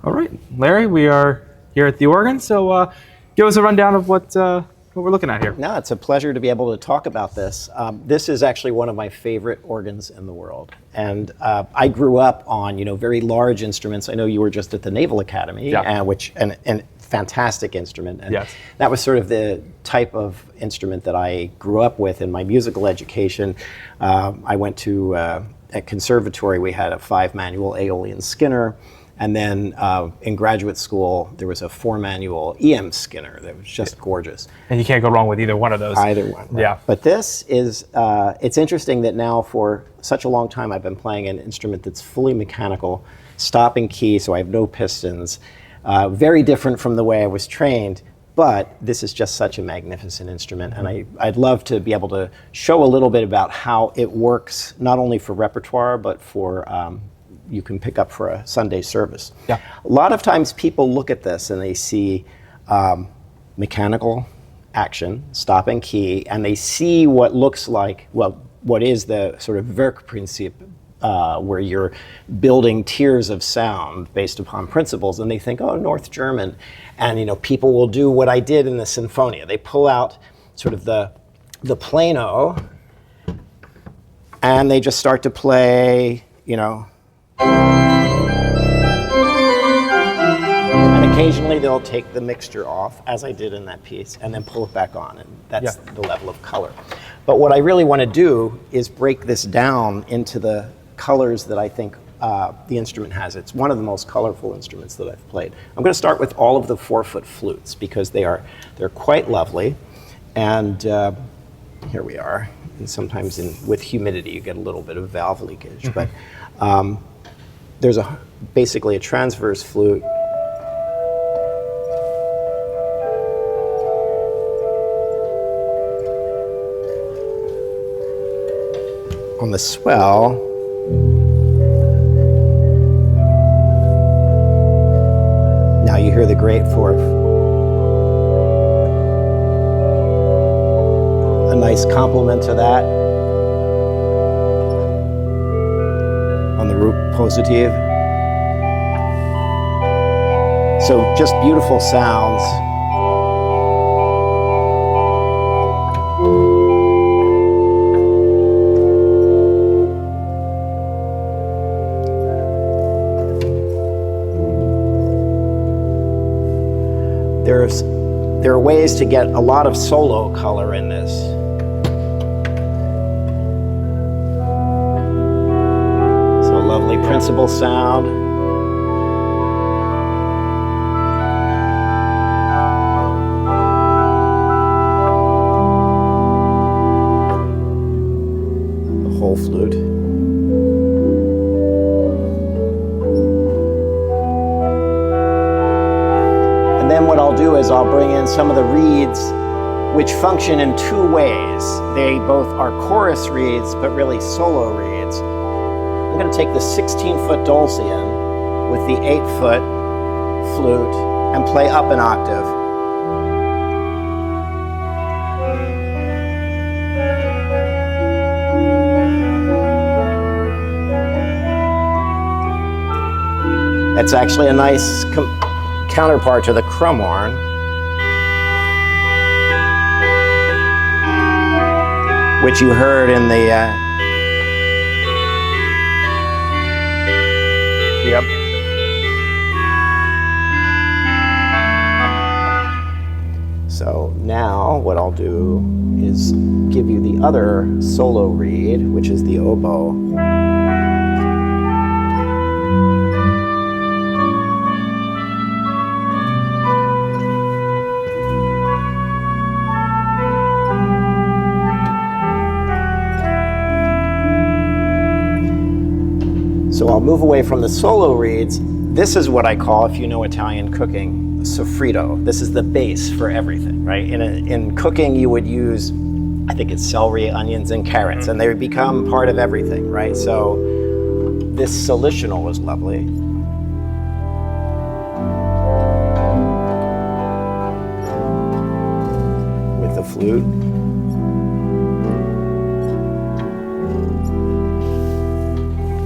All right, Larry, we are here at the organ, so give us a rundown of what we're looking at here. No, it's a pleasure to be able to talk about this. This is actually one of my favorite organs in the world. And I grew up on, very large instruments. I know you were just at the Naval Academy, and fantastic instrument. And yes. That was sort of the type of instrument that I grew up with in my musical education. I went to, at conservatory, we had a 5-manual Aeolian Skinner. And then in graduate school, there was a 4-manual EM Skinner that was just gorgeous. And you can't go wrong with either one of those. Either one. Right? Yeah. But this is, it's interesting that now for such a long time I've been playing an instrument that's fully mechanical, stop and key, so I have no pistons. Very different from the way I was trained, but this is just such a magnificent instrument. And I'd love to be able to show a little bit about how it works, not only for repertoire, but for you can pick up for a Sunday service. Yeah. A lot of times people look at this and they see mechanical action, stop and key, and they see what looks like, well, what is the sort of Werkprinzip, where you're building tiers of sound based upon principles, and they think, oh, North German. And people will do what I did in the Sinfonia. They pull out sort of the plano, and they just start to play, and occasionally they'll take the mixture off, as I did in that piece, and then pull it back on, and that's the level of color. But what I really want to do is break this down into the colors that I think the instrument has. It's one of the most colorful instruments that I've played. I'm going to start with all of the 4-foot flutes because they're quite lovely, and here we are. And sometimes with humidity you get a little bit of valve leakage, but there's basically a transverse flute. On the swell, now you hear the great fourth. A nice complement to that on the root positive. So just beautiful sounds. There are ways to get a lot of solo color in this. So a lovely principal sound. The whole flute. And then what I'll do is I'll bring in some of the reeds which function in 2 ways. They both are chorus reeds, but really solo reeds. I'm going to take the 16-foot Dulcian with the 8-foot flute and play up an octave. That's actually a nice counterpart to the crumhorn. Which you heard in the Yep. So now what I'll do is give you the other solo reed, which is the oboe. So I'll move away from the solo reeds. This is what I call, if you know Italian cooking, soffritto. This is the base for everything, right? In cooking, you would use, I think it's celery, onions, and carrots, and they would become part of everything, right? So this solitional was lovely. With the flute.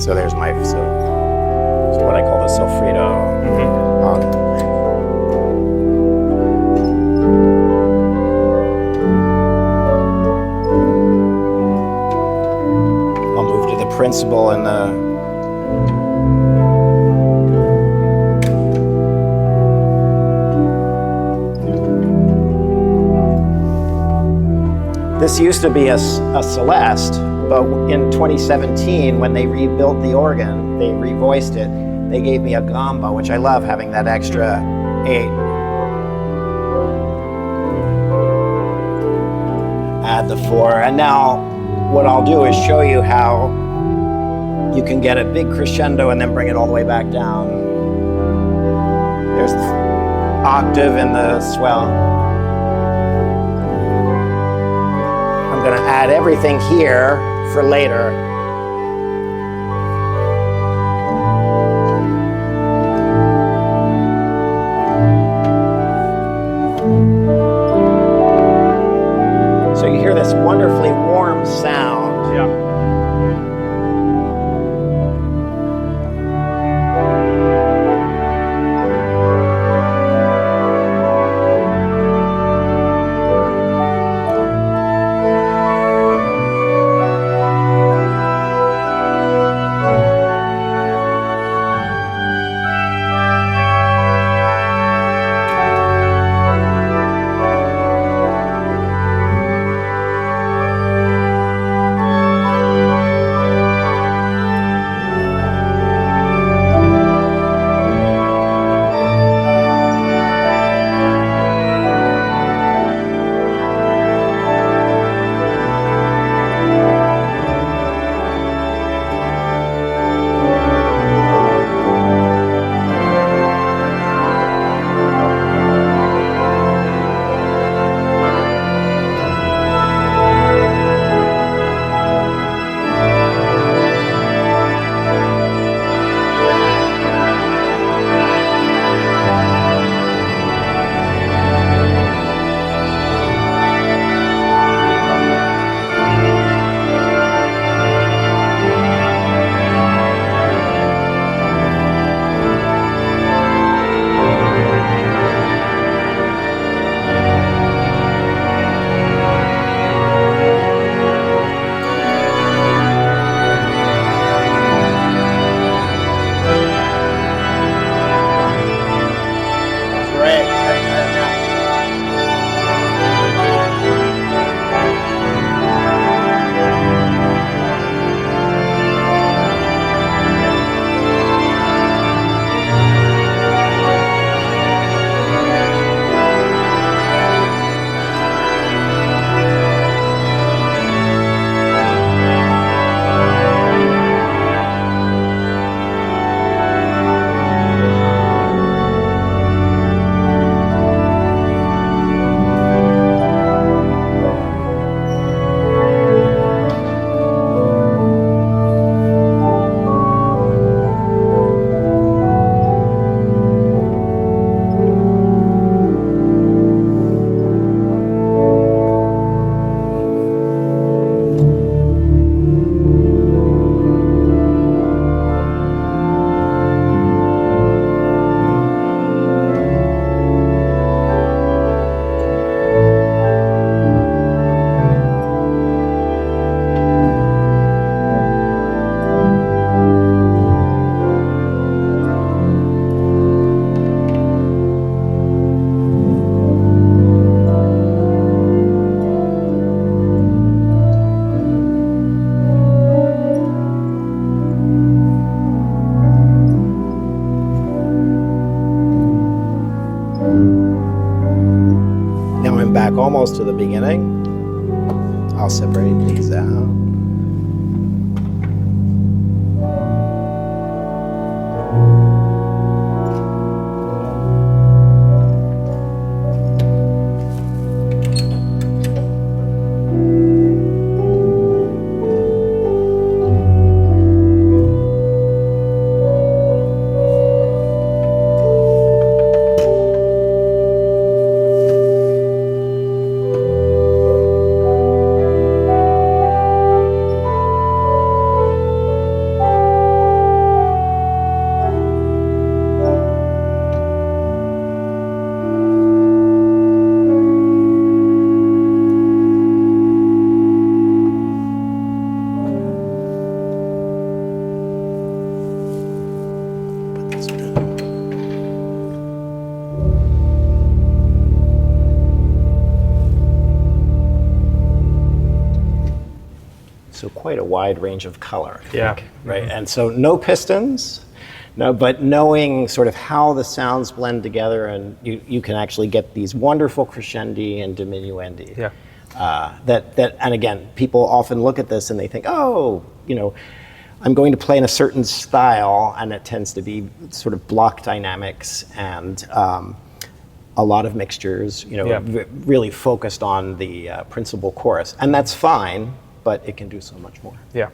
So there's my, so what I call the soffritto. beautiful in the This used to be a Celeste, but in 2017, when they rebuilt the organ, they revoiced it, they gave me a gamba, which I love having that extra 8. Add the 4, and now what I'll do is show you how you can get a big crescendo and then bring it all the way back down. There's the octave and the swell. I'm going to add everything here for later. So you hear this wonderfully warm sound. Yeah. Back almost to the beginning. I'll separate these out. quite a wide range of color. I Yeah. think, right? And so no pistons, no, but knowing sort of how the sounds blend together, and you can actually get these wonderful crescendi and diminuendi. Yeah. And again, people often look at this and they think, oh, I'm going to play in a certain style, and it tends to be sort of block dynamics and a lot of mixtures, really focused on the principal chorus. And that's fine, but it can do so much more. Yeah.